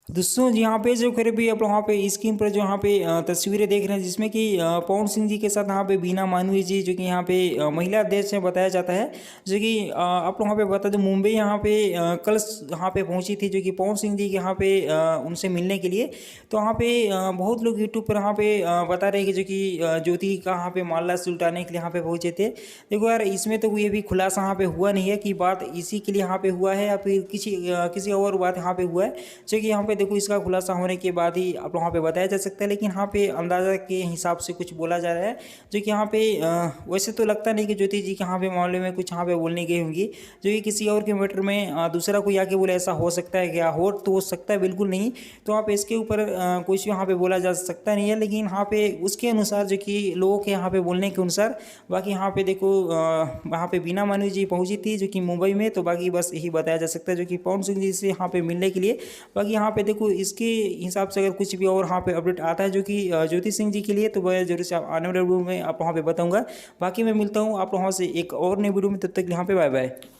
दोस्तों यहाँ पे जो खरे भी आप वहाँ पे स्क्रीन पर जो यहाँ पे तस्वीरें देख रहे हैं, जिसमें कि पवन सिंह जी के साथ यहाँ पे बीना मानवी जी, जो कि यहाँ पे महिला अध्यक्ष में बताया जाता है, जो कि आप वहाँ पे बता दें मुंबई यहाँ पे कल यहाँ पे पहुँची थी, जो कि पवन सिंह जी के यहाँ पे उनसे मिलने के लिए। तो वहाँ पे बहुत लोग यूट्यूब पर यहाँ पे बता रहे हैं कि जो कि ज्योति का यहाँ पे माला सुलटाने के लिए यहाँ पे पहुँचे थे। देखो यार, इसमें तो ये भी खुलासा यहाँ पे हुआ नहीं है कि बात इसी के लिए यहाँ पे हुआ है या फिर किसी और बात यहाँ पे हुआ है, जो कि यहाँ पे देखो इसका खुलासा होने के बाद ही आप वहाँ पे बताया जा सकता है। लेकिन यहाँ पे अंदाज़ा के हिसाब से कुछ बोला जा रहा है, जो कि यहाँ पे वैसे तो लगता नहीं कि ज्योति जी के यहाँ पे मामले में कुछ यहाँ पे बोलने गई होंगी, जो कि किसी और के मैटर में दूसरा कोई आके बोले, ऐसा हो सकता है क्या? हो सकता है, बिल्कुल नहीं। तो आप इसके ऊपर कुछ यहाँ पे बोला जा सकता नहीं है। लेकिन यहाँ पे उसके अनुसार, जो कि लोगों के यहाँ पे बोलने के अनुसार, बाकी यहाँ पे देखो वहाँ पे बीना मानवी जी पहुँची थी, जो कि मुंबई में। तो बाकी बस यही बताया जा सकता है, जो कि पवन सिंह जी से यहाँ पे मिलने के लिए। बाकी यहाँ पे देखो इसके हिसाब से अगर कुछ भी और यहाँ पे अपडेट आता है, जो कि ज्योति सिंह जी के लिए, तो वह जरूर से आने वाले वीडियो में आप वहाँ पे बताऊंगा। बाकी मैं मिलता हूँ आप वहाँ से एक और नई वीडियो में, तब तक यहाँ पे बाय बाय।